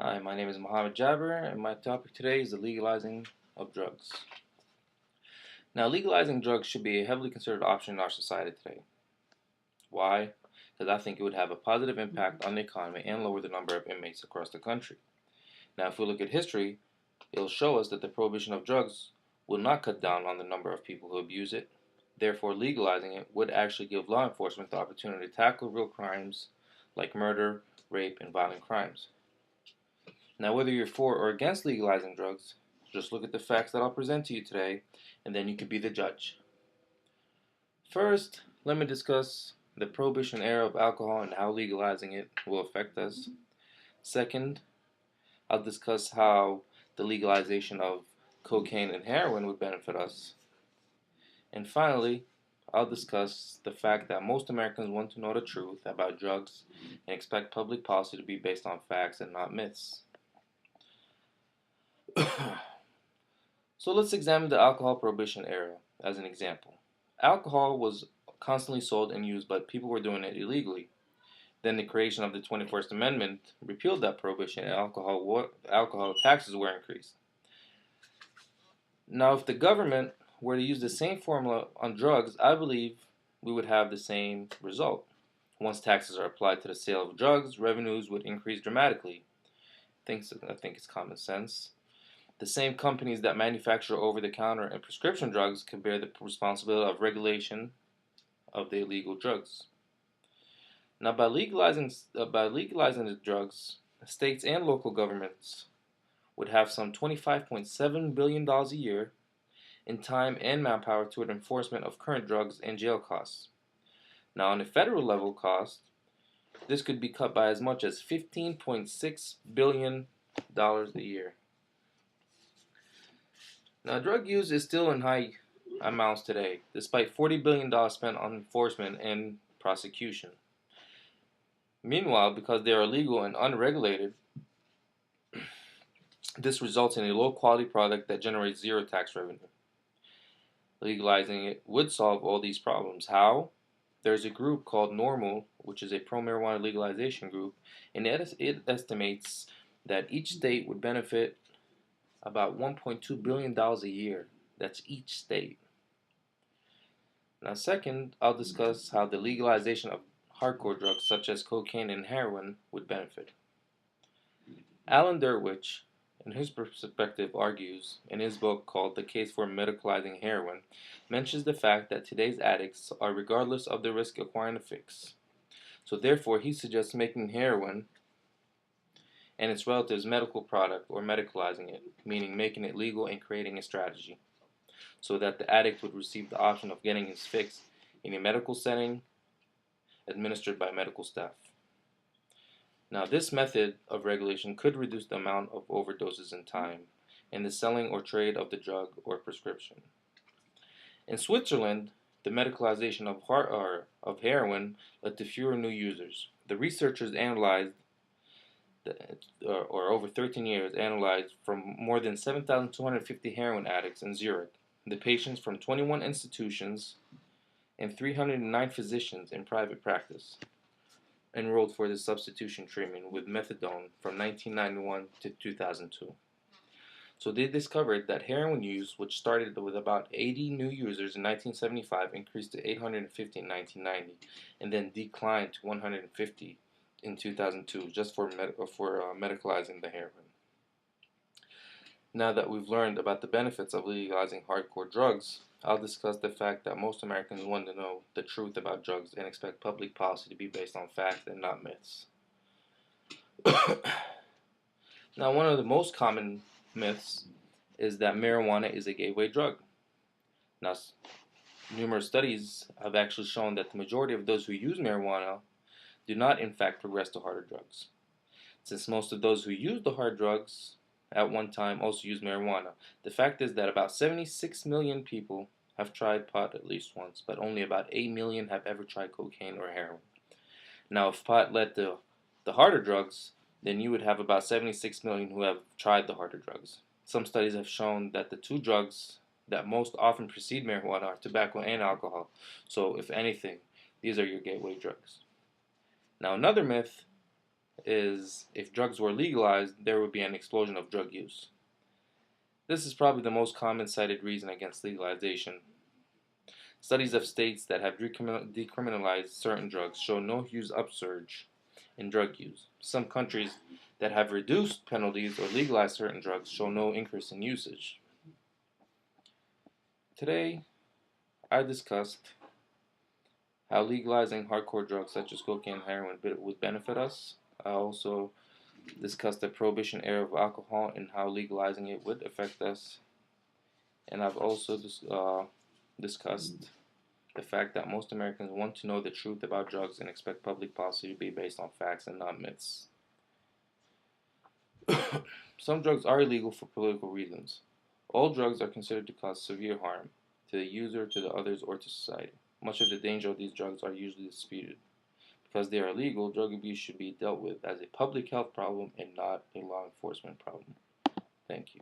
Hi, my name is Mohammed Jabber, and my topic today is the legalizing of drugs. Now, legalizing drugs should be a heavily considered option in our society today. Why? Because I think it would have a positive impact on the economy and lower the number of inmates across the country. Now, if we look at history, it'll show us that the prohibition of drugs will not cut down on the number of people who abuse it. Therefore, legalizing it would actually give law enforcement the opportunity to tackle real crimes like murder, rape, and violent crimes. Now, whether you're for or against legalizing drugs, just look at the facts that I'll present to you today, and then you can be the judge. First, let me discuss the prohibition era of alcohol and how legalizing it will affect us. Second, I'll discuss how the legalization of cocaine and heroin would benefit us. And finally, I'll discuss the fact that most Americans want to know the truth about drugs and expect public policy to be based on facts and not myths. So let's examine the alcohol prohibition era as an example. Alcohol was constantly sold and used, but people were doing it illegally. Then the creation of the 21st Amendment repealed that prohibition and alcohol taxes were increased. Now, if the government were to use the same formula on drugs, I believe we would have the same result. Once taxes are applied to the sale of drugs, revenues would increase dramatically. I think it's common sense. The same companies that manufacture over-the-counter and prescription drugs can bear the responsibility of regulation of the illegal drugs. Now, by legalizing the drugs, states and local governments would have some $25.7 billion a year in time and manpower toward enforcement of current drugs and jail costs. Now, on a federal level cost, this could be cut by as much as $15.6 billion a year. Now, drug use is still in high amounts today, despite $40 billion spent on enforcement and prosecution. Meanwhile, because they are illegal and unregulated, this results in a low-quality product that generates zero tax revenue. Legalizing it would solve all these problems. How? There's a group called NORML, which is a pro-marijuana legalization group, and it estimates that each state would benefit about $1.2 billion a year. That's each state. Now, second, I'll discuss how the legalization of hardcore drugs such as cocaine and heroin would benefit. Alan Derwich, in his perspective, argues in his book called The Case for Medicalizing Heroin, mentions the fact that today's addicts are regardless of the risk acquiring a fix. So therefore, he suggests making heroin and its relatives medical product or medicalizing it, meaning making it legal and creating a strategy, so that the addict would receive the option of getting his fix in a medical setting administered by medical staff. Now, this method of regulation could reduce the amount of overdoses in time and the selling or trade of the drug or prescription. In Switzerland, the medicalization of heroin led to fewer new users. The researchers analyzed over 13 years, analyzed from more than 7,250 heroin addicts in Zurich, the patients from 21 institutions and 309 physicians in private practice enrolled for the substitution treatment with methadone from 1991 to 2002. So they discovered that heroin use, which started with about 80 new users in 1975, increased to 850 in 1990, and then declined to 150 in 2002, just for medicalizing the heroin. Now that we've learned about the benefits of legalizing hardcore drugs, I'll discuss the fact that most Americans want to know the truth about drugs and expect public policy to be based on facts and not myths. Now, one of the most common myths is that marijuana is a gateway drug. Now, numerous studies have actually shown that the majority of those who use marijuana do not in fact progress to harder drugs. Since most of those who use the hard drugs at one time also use marijuana, the fact is that about 76 million people have tried pot at least once, but only about 8 million have ever tried cocaine or heroin. Now, if pot led to the harder drugs, then you would have about 76 million who have tried the harder drugs. Some studies have shown that the two drugs that most often precede marijuana are tobacco and alcohol. So, if anything, these are your gateway drugs. Now, another myth is if drugs were legalized, there would be an explosion of drug use. This is probably the most common cited reason against legalization. Studies of states that have decriminalized certain drugs show no huge upsurge in drug use. Some countries that have reduced penalties or legalized certain drugs show no increase in usage. Today, I discussed how legalizing hardcore drugs such as cocaine and heroin would benefit us. I also discussed the prohibition era of alcohol and how legalizing it would affect us. And I've also discussed the fact that most Americans want to know the truth about drugs and expect public policy to be based on facts and not myths. Some drugs are illegal for political reasons. All drugs are considered to cause severe harm to the user, to the others, or to society. Much of the danger of these drugs are usually disputed. Because they are illegal, drug abuse should be dealt with as a public health problem and not a law enforcement problem. Thank you.